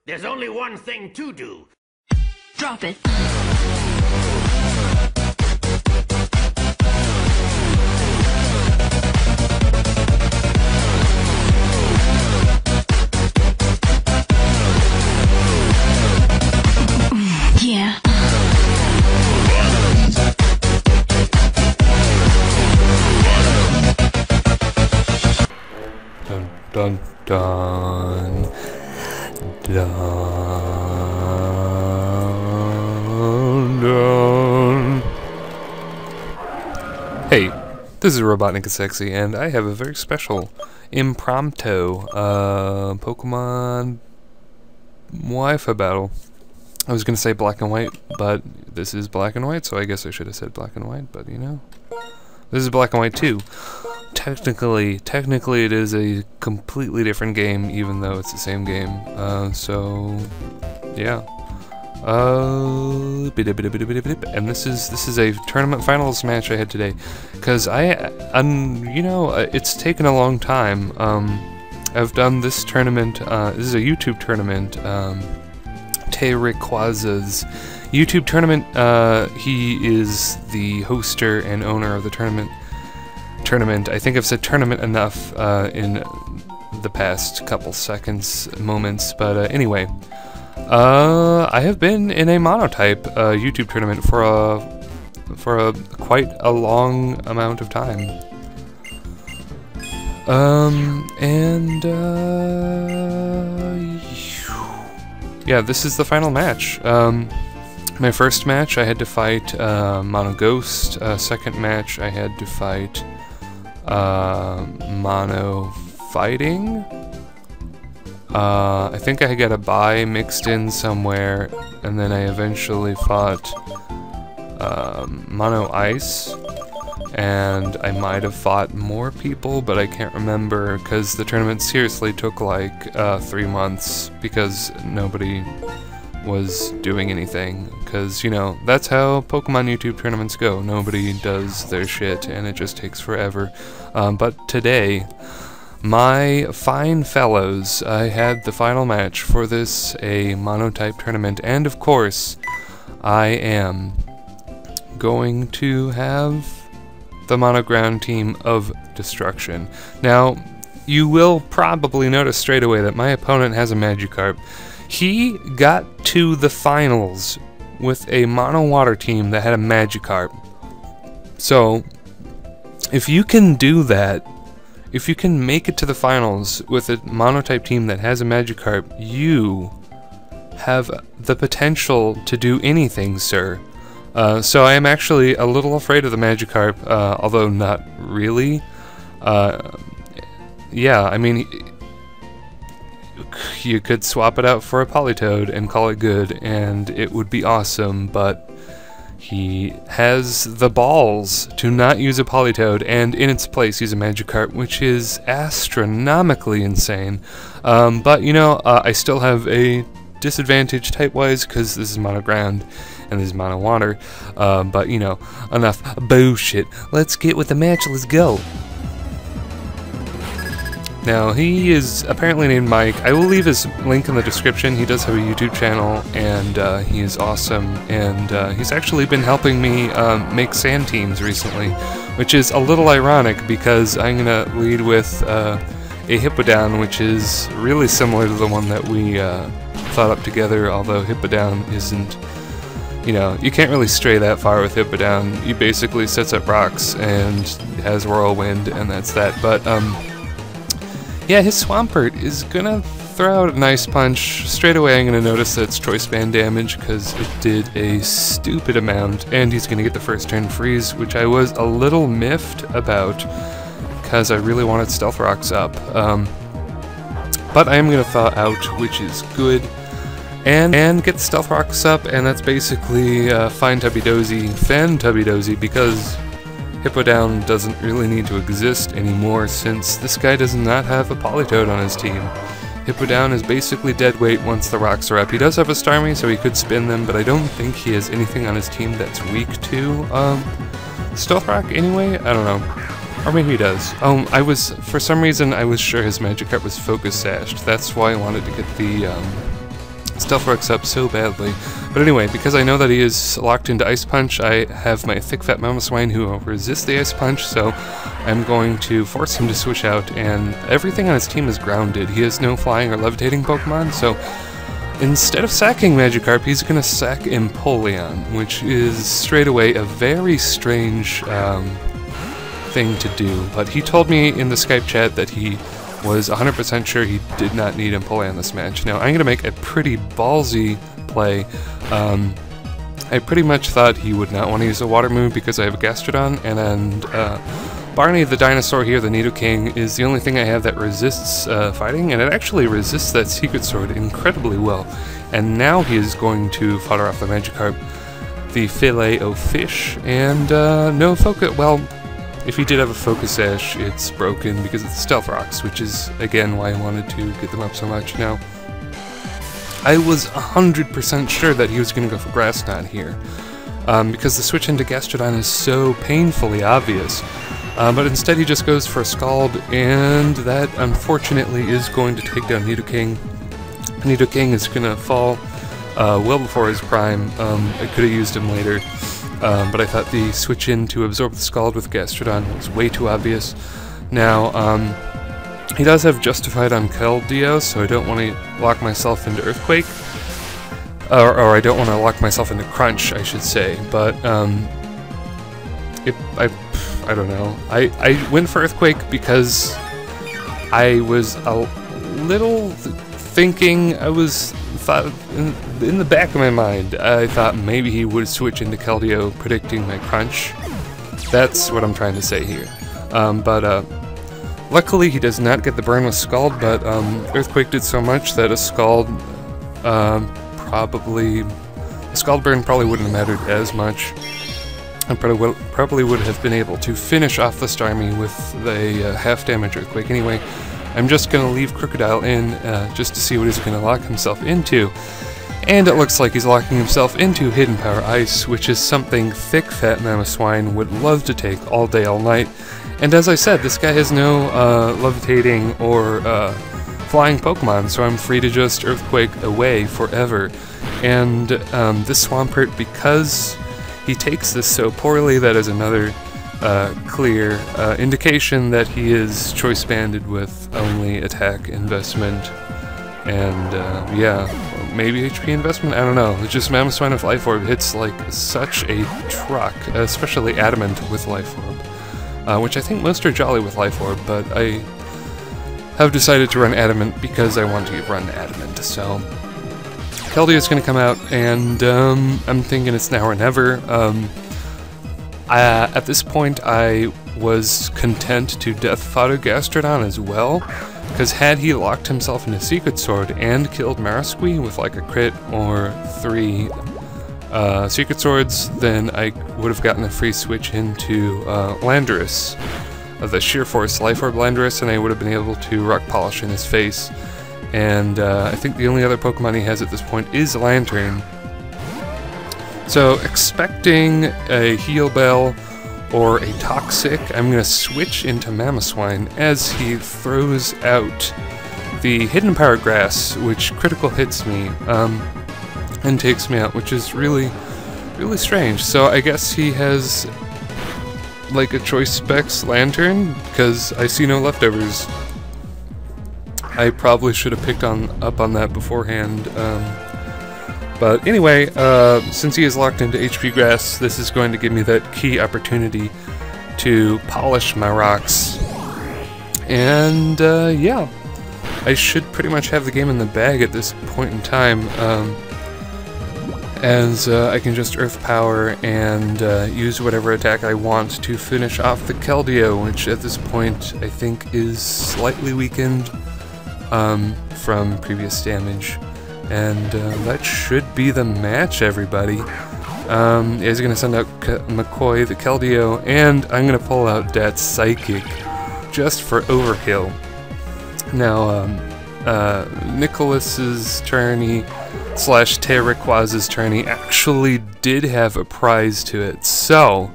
There's only one thing to do. Drop it. Yeah. Dun dun dun dun dun. Hey, this is RobotnikIsSexy, and I have a very special impromptu Pokemon Wi-Fi battle. I was gonna say black and white, but this is black and white, so I guess I should have said black and white, but you know. This is black and white too. Technically it is a completely different game, even though it's the same game. So yeah. And this is a tournament finals match I had today, because you know, it's taken a long time. I've done this tournament. This is a YouTube tournament. TERRAQUAZA's YouTube tournament. He is the hoster and owner of the tournament. I think I've said tournament enough in the past couple moments, but anyway, I have been in a monotype YouTube tournament for quite a long amount of time. Yeah, this is the final match. My first match, I had to fight Mono Ghost. Second match, I had to fight Mono Fighting. I think I got a bye mixed in somewhere, and then I eventually fought Mono Ice. And I might have fought more people, but I can't remember, because the tournament seriously took like 3 months, because nobody was doing anything, because, you know, that's how Pokemon YouTube tournaments go. Nobody does their shit, and it just takes forever. But today, my fine fellows, I had the final match for this, a monotype tournament, and of course, I am going to have the monoground team of destruction. Now, you will probably notice straight away that my opponent has a Magikarp. He got to the finals with a mono water team that had a Magikarp. So, if you can do that, if you can make it to the finals with a monotype team that has a Magikarp, you have the potential to do anything, sir. So I am actually a little afraid of the Magikarp, although not really. Yeah, I mean, you could swap it out for a Politoed and call it good, and it would be awesome, but he has the balls to not use a Politoed, and in its place use a Magikarp, which is astronomically insane. But, you know, I still have a disadvantage type-wise, because this is mono ground and this is mono water, but you know, enough bullshit. Let's get with the match, let's go. Now, he is apparently named Mike. I will leave his link in the description. He does have a YouTube channel, and he is awesome, and he's actually been helping me make sand teams recently, which is a little ironic, because I'm gonna lead with a Hippowdon, which is really similar to the one that we thought up together, although Hippowdon isn't, you know, you can't really stray that far with Hippowdon. He basically sets up rocks and has Whirlwind, and that's that. But, yeah, his Swampert is gonna throw out a nice punch. Straight away I'm gonna notice that it's Choice Band damage, because it did a stupid amount, and he's gonna get the first turn freeze, which I was a little miffed about, because I really wanted Stealth Rocks up. But I am gonna thaw out, which is good. And get the Stealth Rocks up, and that's basically Fine Tubby-Dozy, Fan Tubby-Dozy, because Hippowdon doesn't really need to exist anymore, since this guy does not have a Politoed on his team. Hippowdon is basically dead weight once the rocks are up. He does have a Starmie, so he could spin them, but I don't think he has anything on his team that's weak to Stealth Rock anyway? I don't know. Or maybe he does. For some reason, I was sure his Magikarp was Focus Sashed. That's why I wanted to get the Stealth Rocks up so badly. But anyway, because I know that he is locked into Ice Punch, I have my thick fat Mamoswine who will resist the Ice Punch, so I'm going to force him to switch out, and everything on his team is grounded. He has no flying or levitating Pokemon, so instead of sacking Magikarp, he's going to sack Empoleon, which is straight away a very strange thing to do. But he told me in the Skype chat that he was 100% sure he did not need Empoleon this match. Now, I'm going to make a pretty ballsy play. I pretty much thought he would not want to use a water move because I have a Gastrodon, and Barney the dinosaur here, the Nidoking, is the only thing I have that resists fighting, and it actually resists that Secret Sword incredibly well. And now he is going to fodder off the Magikarp, the Filet-O-Fish, and no focus. Well, if he did have a Focus Sash, it's broken because of the Stealth Rocks, which is, again, why I wanted to get them up so much. Now, I was 100% sure that he was going to go for Grass Knot here, because the switch into Gastrodon is so painfully obvious. But instead he just goes for a Scald, and that, unfortunately, is going to take down Nidoking. Nidoking is going to fall well before his prime. I could have used him later. But I thought the switch in to absorb the Scald with Gastrodon was way too obvious. Now, he does have Justified on Keldeo, so I don't want to lock myself into Earthquake. Or I don't want to lock myself into Crunch, I should say. But, I don't know. I went for Earthquake because I was a little thinking, thought in the back of my mind, I thought maybe he would switch into Keldeo, predicting my Crunch. That's what I'm trying to say here. Luckily he does not get the burn with Scald, but Earthquake did so much that a Scald Scald burn probably wouldn't have mattered as much. I probably would have been able to finish off the Starmie with the half damage Earthquake. Anyway, I'm just going to leave Crocodile in just to see what he's going to lock himself into. And it looks like he's locking himself into Hidden Power Ice, which is something thick fat Mamoswine would love to take all day, all night. And as I said, this guy has no levitating or flying Pokemon, so I'm free to just Earthquake away forever. And this Swampert, because he takes this so poorly, that is another clear indication that he is choice banded with only attack investment. And yeah, maybe HP investment? I don't know. It's just Mamoswine with Life Orb hits like such a truck, especially Adamant with Life Orb. Which I think most are Jolly with Life Orb, but I have decided to run Adamant because I want to run Adamant, so Keldeo is going to come out, and I'm thinking it's now or never. At this point, I was content to Death Fodder Gastrodon as well, because had he locked himself into Secret Sword and killed Marasquee with like a crit or 3 Secret Swords, then I would have gotten a free switch into Landorus, the Sheer Force Life Orb Landorus, and I would have been able to Rock Polish in his face. And I think the only other Pokemon he has at this point is Lantern. So, expecting a Heal Bell or a Toxic, I'm going to switch into Mamoswine as he throws out the Hidden Power Grass, which critical hits me and takes me out, which is really, really strange. So I guess he has like a Choice Specs Lantern, because I see no leftovers. I probably should have picked up on that beforehand. But anyway, since he is locked into HP Grass, this is going to give me that key opportunity to polish my rocks. And yeah, I should pretty much have the game in the bag at this point in time, as I can just Earth Power and use whatever attack I want to finish off the Keldeo, which at this point I think is slightly weakened from previous damage. And that should be the match, everybody. He's going to send out McCoy, the Keldeo, and I'm going to pull out that Psychic just for overkill. Now, Nicholas's tourney / tehraquaza's tourney actually did have a prize to it, so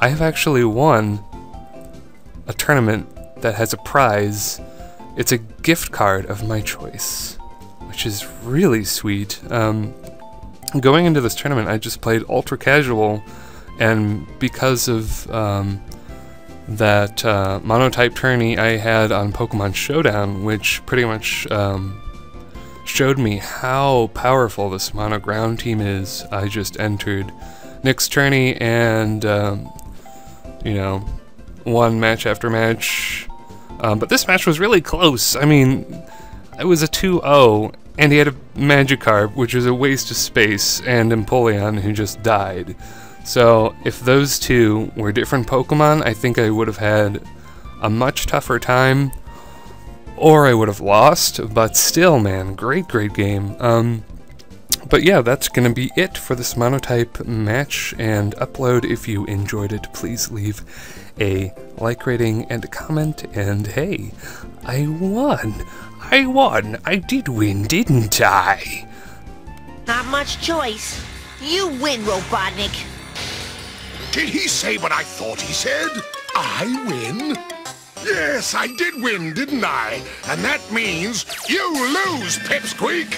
I have actually won a tournament that has a prize. It's a gift card of my choice, which which is really sweet. Going into this tournament, I just played ultra casual, and because of that monotype tourney I had on Pokemon Showdown, which pretty much showed me how powerful this mono ground team is, I just entered Nick's tourney and, you know, won match after match. But this match was really close. I mean, it was a 2-0, and he had a Magikarp, which was a waste of space, and Empoleon, who just died. So, if those two were different Pokemon, I think I would have had a much tougher time, or I would have lost, but still, man, great game. But yeah, that's gonna be it for this monotype match and upload. If you enjoyed it, please leave a like rating and a comment, and hey, I won! I did win, didn't I? Not much choice. You win, Robotnik. Did he say what I thought he said? I win? Yes, I did win, didn't I? And that means you lose, Pipsqueak!